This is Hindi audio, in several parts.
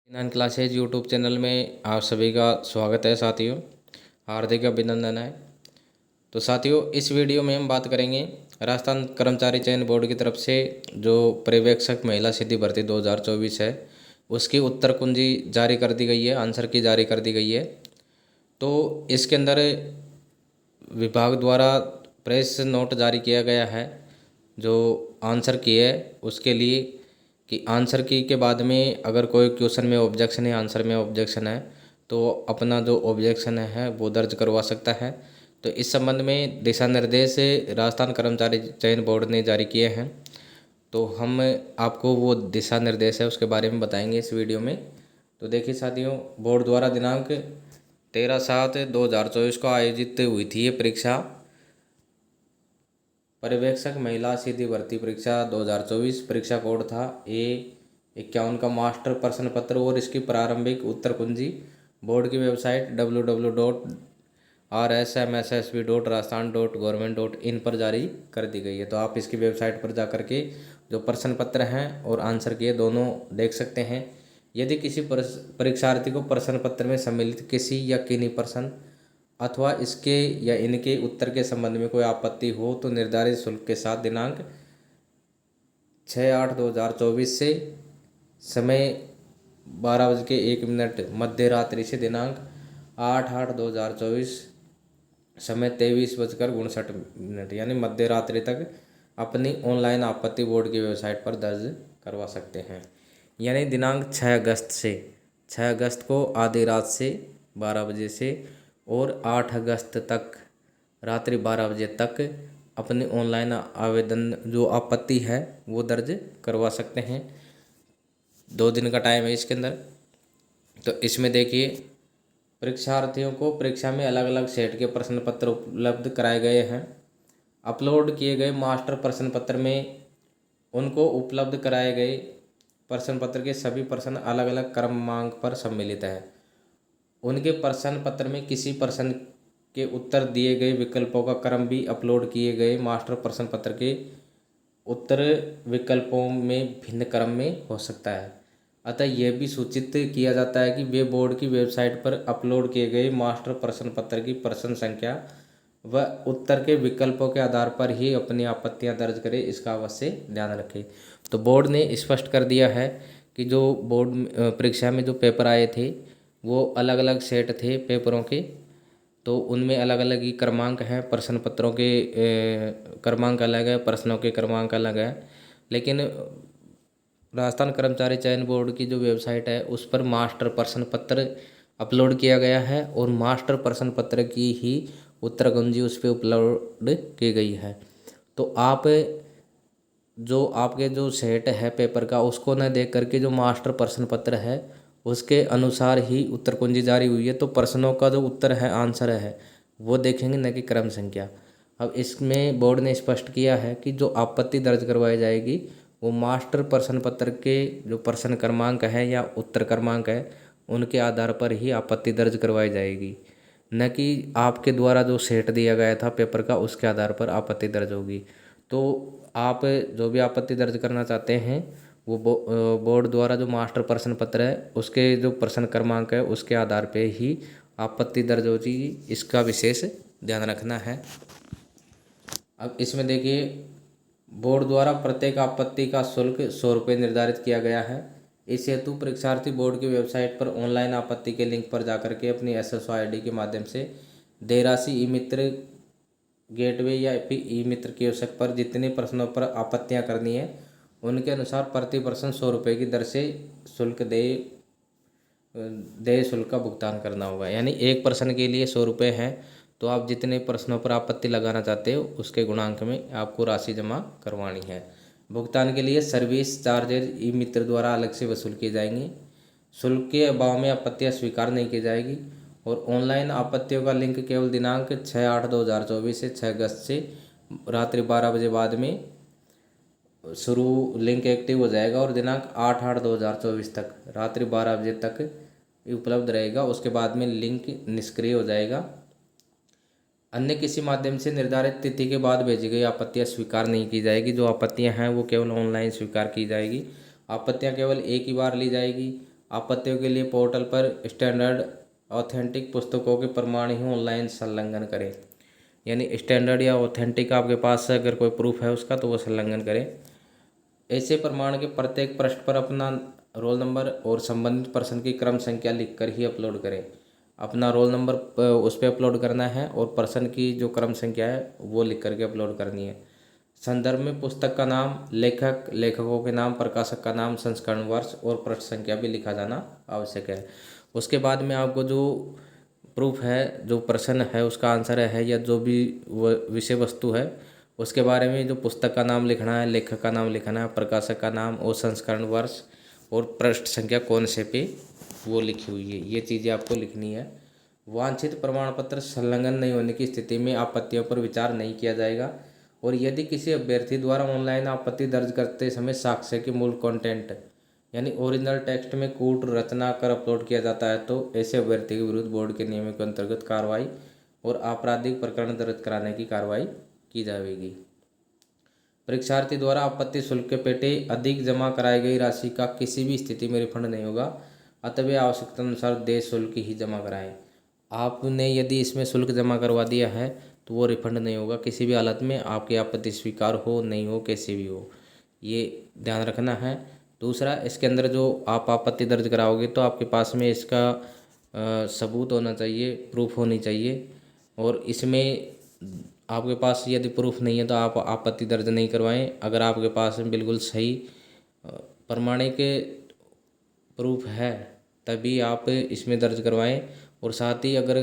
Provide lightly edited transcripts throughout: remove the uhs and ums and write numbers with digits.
9 क्लासेज यूट्यूब चैनल में आप सभी का स्वागत है साथियों। हार्दिक अभिनंदन है। तो साथियों, इस वीडियो में हम बात करेंगे राजस्थान कर्मचारी चयन बोर्ड की तरफ से जो पर्यवेक्षक महिला सीधी भर्ती 2024 है उसकी उत्तर कुंजी जारी कर दी गई है, आंसर की जारी कर दी गई है। तो इसके अंदर विभाग द्वारा प्रेस नोट जारी किया गया है जो आंसर की है उसके लिए, कि आंसर की के बाद में अगर कोई क्वेश्चन में ऑब्जेक्शन है, आंसर में ऑब्जेक्शन है, तो अपना जो ऑब्जेक्शन है वो दर्ज करवा सकता है। तो इस संबंध में दिशा निर्देश राजस्थान कर्मचारी चयन बोर्ड ने जारी किए हैं। तो हम आपको वो दिशा निर्देश है उसके बारे में बताएंगे इस वीडियो में। तो देखिए साथियों, बोर्ड द्वारा दिनांक 13/7/2024 को आयोजित हुई थी ये परीक्षा, पर्यवेक्षक महिला सीधी भर्ती परीक्षा 2024। परीक्षा कोड था A51 का मास्टर प्रश्न पत्र और इसकी प्रारंभिक उत्तर कुंजी बोर्ड की वेबसाइट www.rsmssb.rajasthan.government.in पर जारी कर दी गई है। तो आप इसकी वेबसाइट पर जा कर के जो प्रश्न पत्र हैं और आंसर किए दोनों देख सकते हैं। यदि किसी परीक्षार्थी को प्रश्न पत्र में सम्मिलित किसी या किन्हीं प्रश्न अथवा इसके या इनके उत्तर के संबंध में कोई आपत्ति हो तो निर्धारित शुल्क के साथ दिनांक 6/8/2024 से समय 12:01 मध्य रात्रि से दिनांक 8/8/2024 समय 23:59 यानी मध्य रात्रि तक अपनी ऑनलाइन आपत्ति बोर्ड की वेबसाइट पर दर्ज करवा सकते हैं। यानी दिनांक 6 अगस्त को आधी रात से 12 बजे से और 8 अगस्त तक रात्रि 12 बजे तक अपने ऑनलाइन आवेदन जो आपत्ति है वो दर्ज करवा सकते हैं। 2 दिन का टाइम है इसके अंदर। तो इसमें देखिए, परीक्षार्थियों को परीक्षा में अलग अलग सेट के प्रश्न पत्र उपलब्ध कराए गए हैं। अपलोड किए गए मास्टर प्रश्न पत्र में उनको उपलब्ध कराए गए प्रश्न पत्र के सभी प्रश्न अलग अलग क्रमांक पर सम्मिलित है। उनके प्रश्न पत्र में किसी प्रश्न के उत्तर दिए गए विकल्पों का क्रम भी अपलोड किए गए मास्टर प्रश्न पत्र के उत्तर विकल्पों में भिन्न क्रम में हो सकता है। अतः यह भी सूचित किया जाता है कि वे बोर्ड की वेबसाइट पर अपलोड किए गए मास्टर प्रश्न पत्र की प्रश्न संख्या व उत्तर के विकल्पों के आधार पर ही अपनी आपत्तियां दर्ज करें, इसका अवश्य ध्यान रखें। तो बोर्ड ने स्पष्ट कर दिया है कि जो बोर्ड परीक्षा में जो पेपर आए थे वो अलग अलग सेट थे पेपरों के, तो उनमें अलग अलग ही क्रमांक हैं। प्रश्न पत्रों के क्रमांक अलग है, प्रश्नों के क्रमांक अलग है। लेकिन राजस्थान कर्मचारी चयन बोर्ड की जो वेबसाइट है उस पर मास्टर प्रश्न पत्र अपलोड किया गया है और मास्टर प्रश्न पत्र की ही उत्तर कुंजी उस पर अपलोड की गई है। तो आप जो आपके जो सेट है पेपर का उसको न देख करके जो मास्टर प्रश्न पत्र है उसके अनुसार ही उत्तर कुंजी जारी हुई है। तो प्रश्नों का जो उत्तर है, आंसर है, वो देखेंगे, न कि क्रम संख्या। अब इसमें बोर्ड ने स्पष्ट किया है कि जो आपत्ति दर्ज करवाई जाएगी वो मास्टर प्रश्न पत्र के जो प्रश्न क्रमांक है या उत्तर क्रमांक है उनके आधार पर ही आपत्ति दर्ज करवाई जाएगी, न कि आपके द्वारा जो सेट दिया गया था पेपर का उसके आधार पर आपत्ति दर्ज होगी। तो आप जो भी आपत्ति दर्ज करना चाहते हैं वो बोर्ड द्वारा जो मास्टर प्रश्न पत्र है उसके जो प्रश्न क्रमांक है उसके आधार पे ही आपत्ति दर्ज होगी, इसका विशेष ध्यान रखना है। अब इसमें देखिए, बोर्ड द्वारा प्रत्येक आपत्ति का शुल्क 100 रुपये निर्धारित किया गया है। इस हेतु परीक्षार्थी बोर्ड की वेबसाइट पर ऑनलाइन आपत्ति के लिंक पर जाकर के अपनी SSO ID के माध्यम से देय राशि ई मित्र गेटवे या फिर ई मित्र कियोस्क पर जितने प्रश्नों पर आपत्तियां करनी है उनके अनुसार प्रति प्रश्न 100 रुपये की दर से देय शुल्क का भुगतान करना होगा। यानी एक प्रश्न के लिए 100 रुपये हैं, तो आप जितने प्रश्नों पर आपत्ति लगाना चाहते हो उसके गुणांक में आपको राशि जमा करवानी है। भुगतान के लिए सर्विस चार्जेज ई मित्र द्वारा अलग से वसूल किए जाएंगे। शुल्क के अभाव में आपत्तियां स्वीकार नहीं की जाएगी और ऑनलाइन आपत्तियों का लिंक केवल दिनांक 6/8/2024 से 6 अगस्त से रात्रि 12 बजे बाद में शुरू लिंक एक्टिव हो जाएगा और दिनांक 8/8/2024 तक रात्रि 12 बजे तक उपलब्ध रहेगा। उसके बाद में लिंक निष्क्रिय हो जाएगा। अन्य किसी माध्यम से निर्धारित तिथि के बाद भेजी गई आपत्तियां स्वीकार नहीं की जाएगी। जो आपत्तियां हैं वो केवल ऑनलाइन स्वीकार की जाएगी। आपत्तियां केवल एक ही बार ली जाएगी आपत्तियों के लिए पोर्टल पर स्टैंडर्ड ऑथेंटिक पुस्तकों के प्रमाण ही ऑनलाइन संलग्न करें। यानी स्टैंडर्ड या ऑथेंटिक आपके पास अगर कोई प्रूफ है उसका तो वो संलग्न करें। ऐसे प्रमाण के प्रत्येक पृष्ठ पर अपना रोल नंबर और संबंधित पर्सन की क्रम संख्या लिखकर ही अपलोड करें। अपना रोल नंबर उस पर अपलोड करना है और पर्सन की जो क्रम संख्या है वो लिख करके अपलोड करनी है। संदर्भ में पुस्तक का नाम, लेखक, लेखकों के नाम, प्रकाशक का नाम, संस्करण वर्ष और पृष्ठ संख्या भी लिखा जाना आवश्यक है। उसके बाद में आपको जो प्रूफ है, जो प्रश्न है उसका आंसर है या जो भी विषय वस्तु है उसके बारे में जो पुस्तक का नाम लिखना है, लेखक का नाम लिखना है, प्रकाशक का नाम और संस्करण वर्ष और पृष्ठ संख्या कौन से पे वो लिखी हुई है, ये चीज़ें आपको लिखनी है। वांछित प्रमाण पत्र संलग्न नहीं होने की स्थिति में आपत्तियों पर विचार नहीं किया जाएगा। और यदि किसी अभ्यर्थी द्वारा ऑनलाइन आपत्ति दर्ज करते समय साक्ष्य के मूल कंटेंट यानी ओरिजिनल टेक्स्ट में कूट रचना कर अपलोड किया जाता है तो ऐसे अभ्यर्थी के विरुद्ध बोर्ड के नियमों के अंतर्गत कार्रवाई और आपराधिक प्रकरण दर्ज कराने की कार्रवाई की जाएगी। परीक्षार्थी द्वारा आपत्ति शुल्क के पेटे अधिक जमा कराई गई राशि का किसी भी स्थिति में रिफंड नहीं होगा, अतः आवश्यकता अनुसार देय शुल्क ही जमा कराएं। आपने यदि इसमें शुल्क जमा करवा दिया है तो वो रिफंड नहीं होगा किसी भी हालत में, आपकी आपत्ति स्वीकार हो नहीं हो कैसे भी हो, ये ध्यान रखना है। दूसरा, इसके अंदर जो आप आपत्ति दर्ज कराओगे तो आपके पास में इसका सबूत होना चाहिए, प्रूफ होनी चाहिए। और इसमें आपके पास यदि प्रूफ नहीं है तो आप आपत्ति दर्ज नहीं करवाएं। अगर आपके पास में बिल्कुल सही प्रमाणिक प्रूफ है तभी आप इसमें दर्ज करवाएं। और साथ ही अगर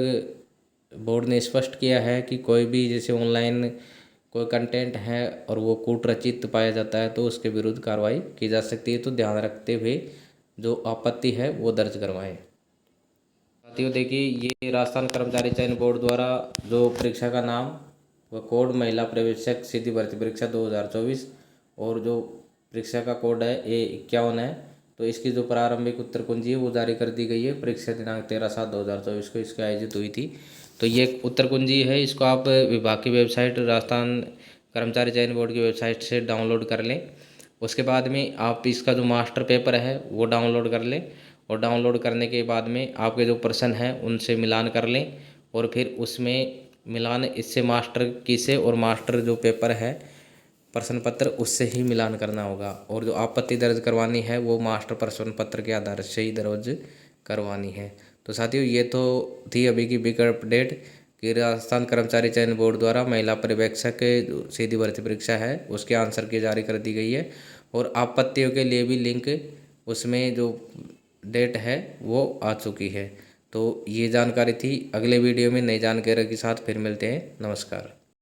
बोर्ड ने स्पष्ट किया है कि कोई भी जैसे ऑनलाइन कोई कंटेंट है और वो कूट रचित पाया जाता है तो उसके विरुद्ध कार्रवाई की जा सकती है, तो ध्यान रखते हुए जो आपत्ति है वो दर्ज करवाएं। साथियों देखिए, ये राजस्थान कर्मचारी चयन बोर्ड द्वारा जो परीक्षा का नाम व कोड महिला प्रवेशक सीधी भर्ती परीक्षा 2024 और जो परीक्षा का कोड है A51 है, तो इसकी जो प्रारंभिक उत्तर कुंजी है वो जारी कर दी गई है। परीक्षा दिनांक 13/7/2024 को इसकी आयोजित हुई थी। तो ये उत्तर कुंजी है, इसको आप विभाग की वेबसाइट, राजस्थान कर्मचारी चयन बोर्ड की वेबसाइट से डाउनलोड कर लें। उसके बाद में आप इसका जो मास्टर पेपर है वो डाउनलोड कर लें और डाउनलोड करने के बाद में आपके जो प्रश्न हैं उनसे मिलान कर लें और फिर उसमें मिलान इससे मास्टर की से और मास्टर जो पेपर है प्रश्न पत्र उससे ही मिलान करना होगा। और जो आपत्ति दर्ज करवानी है वो मास्टर प्रश्न पत्र के आधार से ही दर्ज करवानी है। तो साथियों, ये तो थी अभी की बिग अपडेट कि राजस्थान कर्मचारी चयन बोर्ड द्वारा महिला पर्यवेक्षक सीधी भर्ती परीक्षा है उसके आंसर की जारी कर दी गई है। और आपत्तियों के लिए भी लिंक उसमें जो डेट है वो आ चुकी है। तो ये जानकारी थी। अगले वीडियो में नई जानकारी के साथ फिर मिलते हैं। नमस्कार।